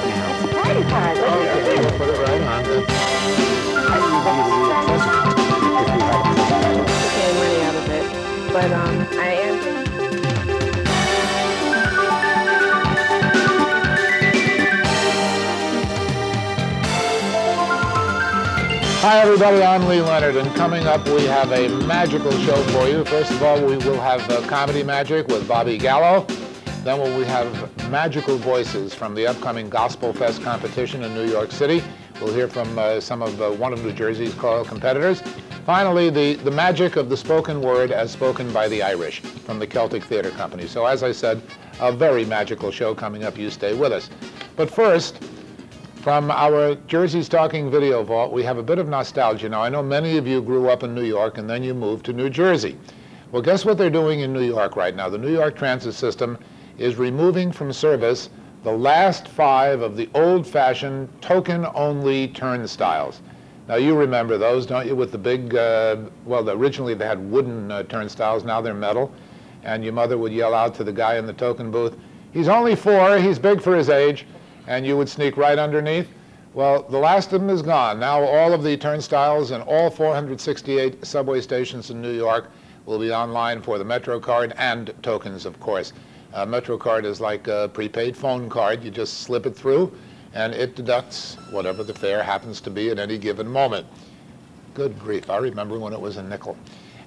It's a party card. Okay, we'll put it right on. Okay, I'm running out of it, but I am. Hi everybody, I'm Lee Leonard, and coming up we have a magical show for you. First of all, we will have comedy magic with Bobby Gallo. Then we have magical voices from the upcoming Gospel Fest competition in New York City. We'll hear from one of New Jersey's competitors. Finally, the magic of the spoken word as spoken by the Irish from the Celtic Theatre Company. So as I said, a very magical show coming up. You stay with us. But first, from our Jersey's Talking Video Vault, we have a bit of nostalgia. Now, I know many of you grew up in New York and then you moved to New Jersey. Well, guess what they're doing in New York right now? The New York Transit System is removing from service the last 5 of the old-fashioned token-only turnstiles. Now, you remember those, don't you, with the big, originally they had wooden turnstiles, now they're metal, and your mother would yell out to the guy in the token booth, "He's only 4, he's big for his age," and you would sneak right underneath. Well, the last of them is gone. Now all of the turnstiles and all 468 subway stations in New York will be online for the MetroCard and tokens, of course. MetroCard is like a prepaid phone card. You just slip it through, and it deducts whatever the fare happens to be at any given moment. Good grief, I remember when it was a nickel.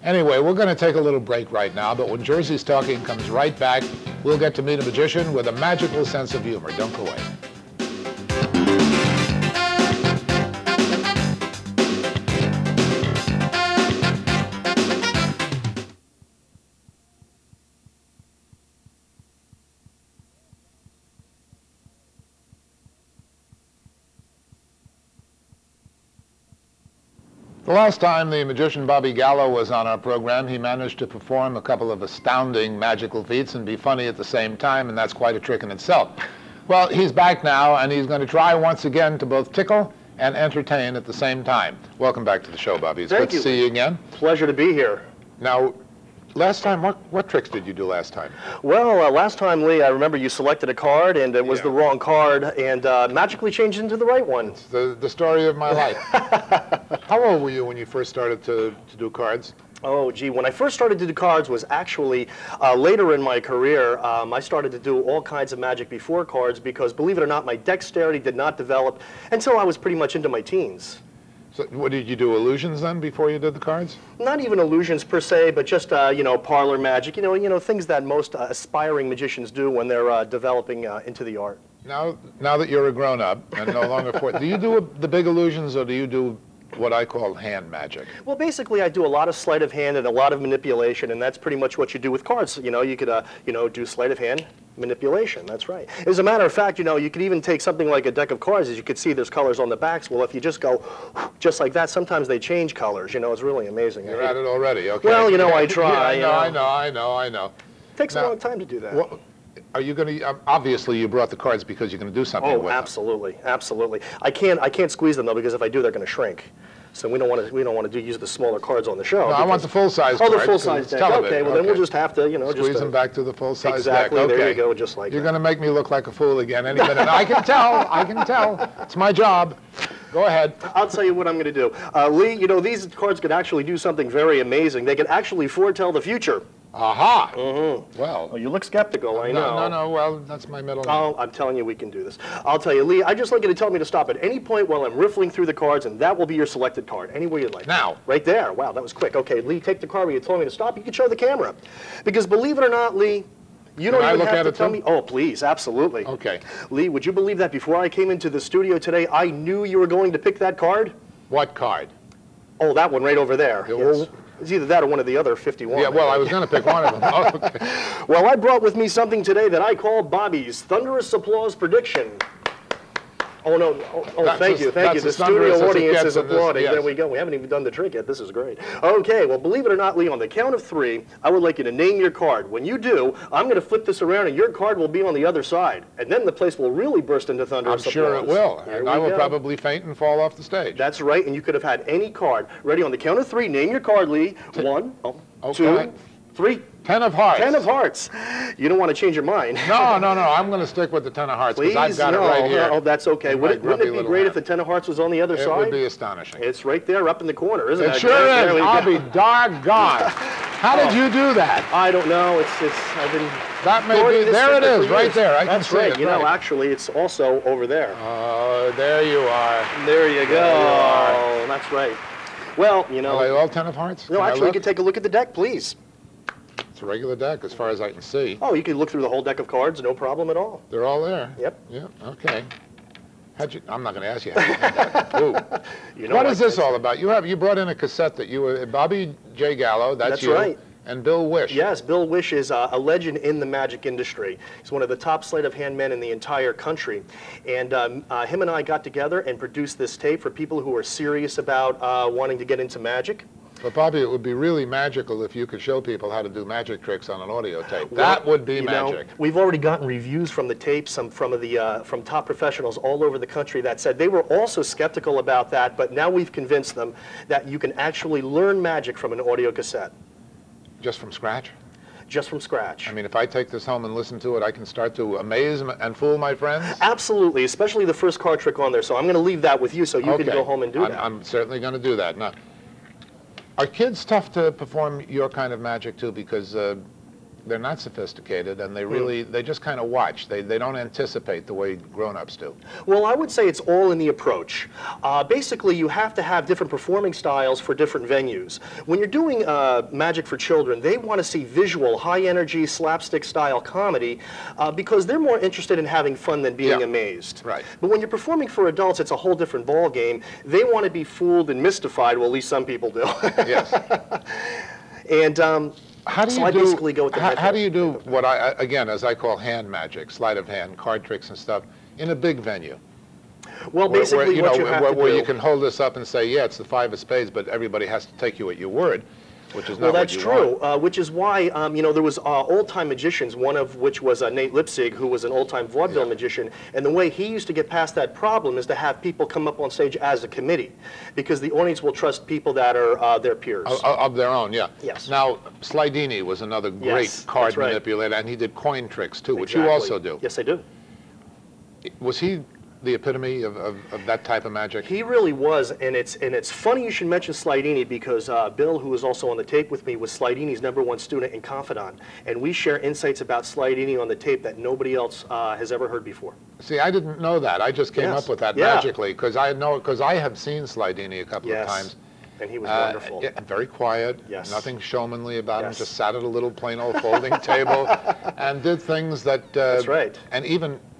Anyway, we're going to take a little break right now, but when Jersey's Talking comes right back, we'll get to meet a magician with a magical sense of humor. Don't go away. The last time the magician Bobby Gallo was on our program, he managed to perform a couple of astounding magical feats and be funny at the same time, and that's quite a trick in itself. Well, he's back now, and he's going to try once again to both tickle and entertain at the same time. Welcome back to the show, Bobby. It's good to see you again. Pleasure to be here. Now, last time, what tricks did you do last time? Well, last time, Lee, I remember you selected a card, and it was the wrong card, and magically changed into the right one. It's the story of my life. How old were you when you first started to do cards? Oh, gee, when I first started to do cards was actually later in my career. I started to do all kinds of magic before cards because, believe it or not, my dexterity did not develop until I was pretty much into my teens. So what did you do, illusions then before you did the cards? Not even illusions per se, but just parlor magic. You know things that most aspiring magicians do when they're developing into the art. Now that you're a grown-up and no longer do you do the big illusions, or do you do what I call hand magic? Well, basically, I do a lot of sleight of hand and a lot of manipulation, and that's pretty much what you do with cards. You could do sleight of hand manipulation. That's right. As a matter of fact, you could even take something like a deck of cards. As you can see, there's colors on the backs. Well, if you just go just like that, sometimes they change colors. It's really amazing. You're at it already. Okay. Well, I try. Yeah, I know. It takes a long time to do that. Well, are you going to? Obviously, you brought the cards because you're going to do something with them. Oh, absolutely. I can't squeeze them though, because if I do, they're going to shrink. So we don't want to use the smaller cards on the show. No, I want the full-size cards. Oh, the full-size deck. Okay, well then we'll just have to, squeeze them back to the full-size deck. Exactly. Okay. There you go, just like that. You're going to make me look like a fool again any minute. I can tell. It's my job. Go ahead. I'll tell you what I'm going to do. Lee, these cards could actually do something very amazing. They could actually foretell the future. Aha! Mm-hmm. Well, you look skeptical, I know. No, well, that's my middle name. Oh, I'm telling you we can do this. I'll tell you, Lee, I'd just like you to tell me to stop at any point while I'm riffling through the cards, and that will be your selected card, anywhere you'd like. Now. Right there. Wow, that was quick. Okay, Lee, take the card where you told me to stop. You can show the camera. Because believe it or not, Lee, you don't even have to tell me. Oh, please, absolutely. Okay. Lee, would you believe that before I came into the studio today, I knew you were going to pick that card? What card? Oh, that one right over there. Yes. It's either that or one of the other 51. Yeah, well, I was going to pick one of them. Oh, okay. Well, I brought with me something today that I call Bobby's Thunderous Applause Prediction. Oh, no. Thank you. The studio audience is applauding. Yes. There we go. We haven't even done the trick yet. This is great. Okay, well, believe it or not, Lee, on the count of 3, I would like you to name your card. When you do, I'm going to flip this around, and your card will be on the other side. And then the place will really burst into thunderous applause. I'm sure it will. And I will probably faint and fall off the stage. That's right, and you could have had any card. Ready, on the count of 3, name your card, Lee. 1, 2, 3. 10 of hearts. 10 of hearts. You don't want to change your mind. No, no, no. I'm going to stick with the 10 of hearts because I've got it right here. Oh, that's okay. Wouldn't it be great if the 10 of hearts was on the other side? It would be astonishing. It's right there up in the corner, isn't it? It sure is. I'll be doggone. How did you do that? I don't know. I've been... That may be... There it is, right there. I can see it. That's right. You know, actually, it's also over there. Oh, there you are. There you go. There you are. That's right. Well, you know... Are they all 10 of hearts? No, actually, you can take a look at the deck, please. It's a regular deck, as far as I can see. Oh, you can look through the whole deck of cards, no problem at all. They're all there? Yep. Yep, okay. I'm not going to ask you how you did that. Ooh. You know what is this all about? You brought in a cassette that you were... Bobby J. Gallo, that's you. Right. And Bill Wish. Yes, Bill Wish is a legend in the magic industry. He's one of the top sleight of hand men in the entire country. And him and I got together and produced this tape for people who are serious about wanting to get into magic. But Bobby, it would be really magical if you could show people how to do magic tricks on an audio tape. That would be magic. We've already gotten reviews from the tapes from top professionals all over the country that said they were also skeptical about that, but now we've convinced them that you can actually learn magic from an audio cassette. Just from scratch? Just from scratch. I mean, if I take this home and listen to it, I can start to amaze and fool my friends? Absolutely, especially the first card trick on there. So I'm going to leave that with you so you can go home and do that. I'm certainly going to do that. Now, are kids tough to perform your kind of magic too, because they're not sophisticated and they just kind of watch. They don't anticipate the way grown-ups do. Well, I would say it's all in the approach. Basically, you have to have different performing styles for different venues. When you're doing magic for children, they want to see visual, high-energy, slapstick-style comedy because they're more interested in having fun than being amazed. Right. But when you're performing for adults, it's a whole different ball game. They want to be fooled and mystified. Well, at least some people do. Yes. And how do you do what I, again, as I call hand magic, sleight of hand, card tricks and stuff, in a big venue? Well, basically where you can hold this up and say, yeah, it's the 5 of spades, but everybody has to take you at your word, which is not what you want. Well, that's true, which is why, there was old-time magicians, one of which was Nate Lipzig, who was an old-time vaudeville magician, and the way he used to get past that problem is to have people come up on stage as a committee, because the audience will trust people that are their peers. Of their own, yeah. Yes. Now, Sleight was another great card manipulator, and he did coin tricks, too, which you also do. Yes, I do. Was he the epitome of that type of magic? He really was, and it's funny you should mention Sleight because Bill, who was also on the tape with me, was Sleight-Ini's #1 student and confidant, and we share insights about Sleight-Ini on the tape that nobody else has ever heard before. See, I didn't know that. I just came up with that magically because I have seen Sleight-Ini a couple of times. And he was wonderful. Yeah, very quiet, nothing showmanly about him, just sat at a little plain old folding table and did things that... That's right.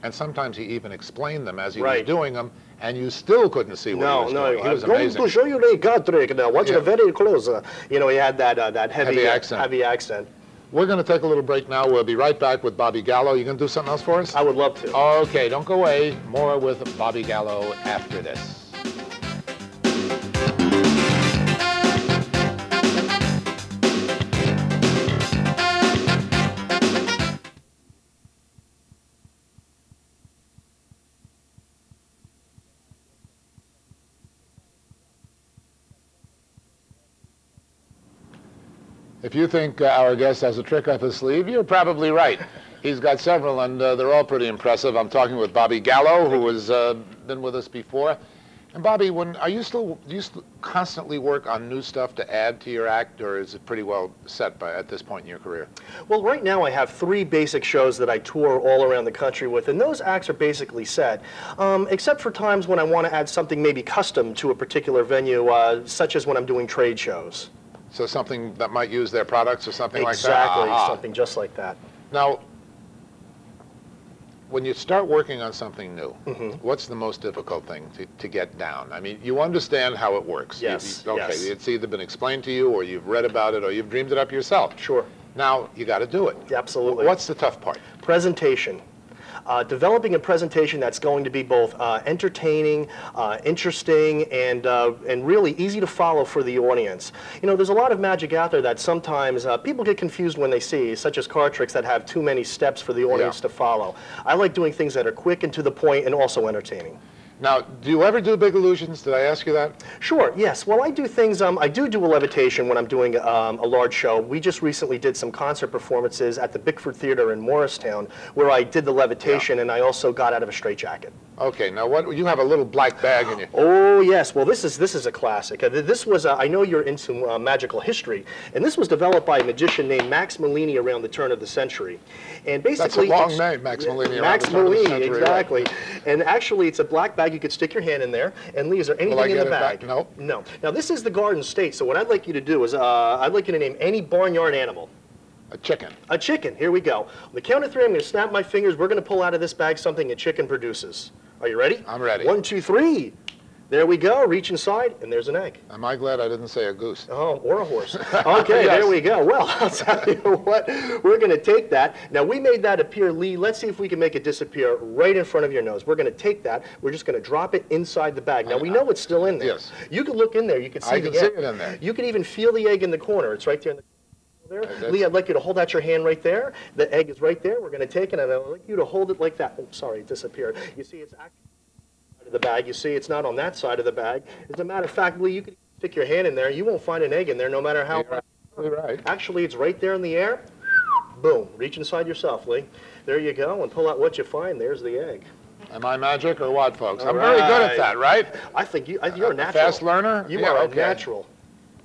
And sometimes he even explained them as he was doing them, and you still couldn't see what he was doing. He was amazing. I'm going to show you the card trick now. Watch it very close. He had that heavy accent. We're going to take a little break now. We'll be right back with Bobby Gallo. You going to do something else for us? I would love to. Okay, don't go away. More with Bobby Gallo after this. If you think our guest has a trick up his sleeve, you're probably right. He's got several, and they're all pretty impressive. I'm talking with Bobby Gallo, who has been with us before. And Bobby, do you still constantly work on new stuff to add to your act, or is it pretty well set at this point in your career? Well, right now I have 3 basic shows that I tour all around the country with, and those acts are basically set, except for times when I want to add something maybe custom to a particular venue, such as when I'm doing trade shows. So something that might use their products or something like that? Exactly, something just like that. Now, when you start working on something new, what's the most difficult thing to get down? I mean, you understand how it works. Yes, It's either been explained to you, or you've read about it, or you've dreamed it up yourself. Sure. Now, you got to do it. Absolutely. What's the tough part? Presentation. Developing a presentation that's going to be both entertaining, interesting, and really easy to follow for the audience. There's a lot of magic out there that sometimes people get confused when they see, such as card tricks that have too many steps for the audience to follow. I like doing things that are quick and to the point and also entertaining. Now, do you ever do big illusions? Did I ask you that? Sure, yes. Well, I do things, I do a levitation when I'm doing a large show. We just recently did some concert performances at the Bickford Theater in Morristown where I did the levitation, and I also got out of a straitjacket. Okay, now what, you have a little black bag in you. Oh, yes. Well, this is a classic. This was, I know you're into magical history, and this was developed by a magician named Max Malini around the turn of the century. And basically, that's a long name, Max Malini. Max Malini, exactly. Right. And actually, it's a black bag. You could stick your hand in there. And Lee, is there anything in the bag? No. No. Now, this is the Garden State. So what I'd like you to do is, I'd like you to name any barnyard animal. A chicken. A chicken. Here we go. On the count of 3, I'm going to snap my fingers. We're going to pull out of this bag something a chicken produces. Are you ready? I'm ready. 1, 2, 3. There we go. Reach inside, and there's an egg. Am I glad I didn't say a goose? Oh, or a horse. Okay, yes. There we go. Well, I'll tell you what. We're going to take that. Now, we made that appear, Lee. Let's see if we can make it disappear right in front of your nose. We're going to take that. We're just going to drop it inside the bag. Now, we know it's still in there. Yes. You can look in there. You can see the egg. I can see it in there. You can even feel the egg in the corner. It's right there in the there. Lee, I'd like you to hold out your hand right there. The egg is right there. We're going to take it, and I'd like you to hold it like that. Oh, sorry, it disappeared. You see, it's actually the bag. You see, it's not on that side of the bag. As a matter of fact, Lee, you can stick your hand in there. You won't find an egg in there, no matter how. You're right. Actually, it's right there in the air. Boom. Reach inside yourself, Lee. There you go, and pull out what you find. There's the egg. Am I magic or what, folks? I'm very good at that, right? I think you're a natural. Fast learner? You are a natural.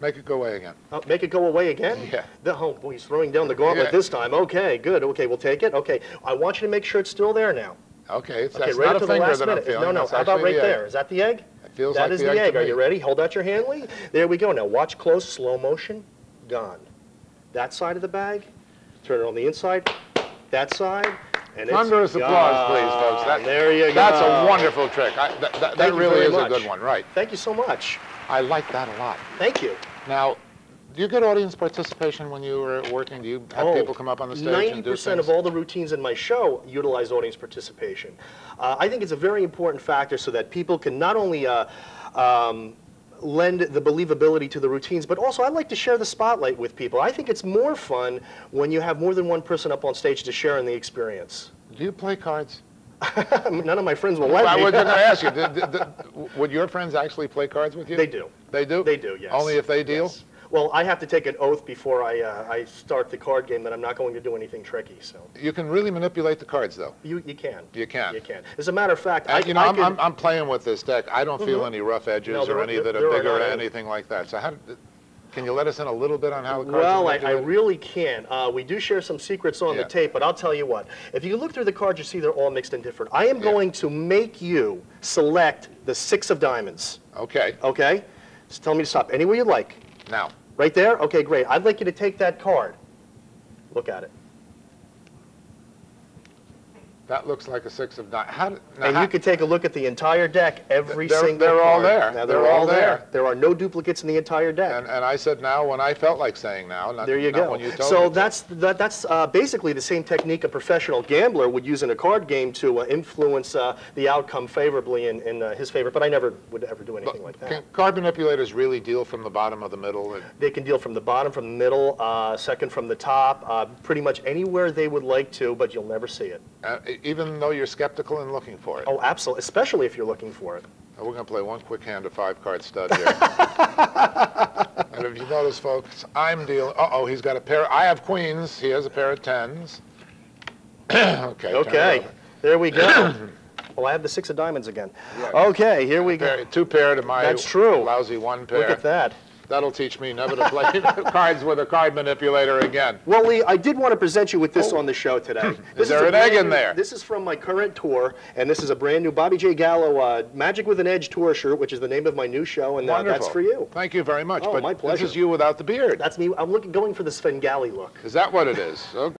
Make it go away again. Make it go away again? Yeah. Oh, boy, he's throwing down the gauntlet this time. Okay, good. Okay, we'll take it. Okay, I want you to make sure it's still there now. Okay, that's right not a finger that I'm feeling. No, how about right there? Is that the egg? It feels that like is the egg. Are you ready? Hold out your hand, Lee. There we go. Now watch close, slow motion, gone. That side of the bag, turn it on the inside, that side, and it's thunderous applause, please, folks. There you go. That's a wonderful trick. That really is a good one, right? Thank you so much. I like that a lot. Thank you. Now, do you get audience participation when you were working? Do you have people come up on the stage and do things? 90% of all the routines in my show utilize audience participation. I think it's a very important factor so that people can not only lend the believability to the routines, but also I like to share the spotlight with people. I think it's more fun when you have more than one person up on stage to share in the experience. Do you play cards? None of my friends will let me. I was going to ask you, would your friends actually play cards with you? They do. They do? They do, yes. Only if they deal? Yes. Well, I have to take an oath before I start the card game that I'm not going to do anything tricky. So you can really manipulate the cards, though. You can. You can. You can. As a matter of fact, I'm playing with this deck. I don't feel any rough edges or any that are bigger or anything like that. So can you let us in a little bit on how the cards are manipulated? Well, I really can. We do share some secrets on the tape, but I'll tell you what. If you look through the cards, you see they're all mixed and different. I am going to make you select the 6 of diamonds. Okay. Okay? Just tell me to stop anywhere you like. Now. Right there? Okay, great. I'd like you to take that card. Look at it. That looks like a 6 of diamonds. And you could take a look at the entire deck, every single They're all there. Now, they're all there. There are no duplicates in the entire deck. And I said now when I felt like saying now, not, there you not go. when you told so me. that's basically the same technique a professional gambler would use in a card game to influence the outcome favorably in his favor, but I never would ever do anything like that. Can card manipulators really deal from the bottom or the middle? They can deal from the bottom, from the middle, second from the top, pretty much anywhere they would like to, but you'll never see it. Even though you're skeptical and looking for it? Oh, absolutely, especially if you're looking for it. We're going to play one quick hand of 5-card stud here. And if you notice, folks, I'm dealing. Uh-oh, he's got a pair. I have queens. He has a pair of 10s. Okay, there we go. Well, I have the 6 of diamonds again. Yeah. Okay, here we go. 2 pair to my lousy 1 pair. Look at that. That'll teach me never to play cards with a card manipulator again. Well, Lee, I did want to present you with this on the show today. Is there an egg in there? This is from my current tour, and this is a brand new Bobby J. Gallo Magic with an Edge tour shirt, which is the name of my new show, and that's for you. Thank you very much. Oh, but my pleasure. This is you without the beard. That's me. I'm going for the Svengali look. Is that what it is?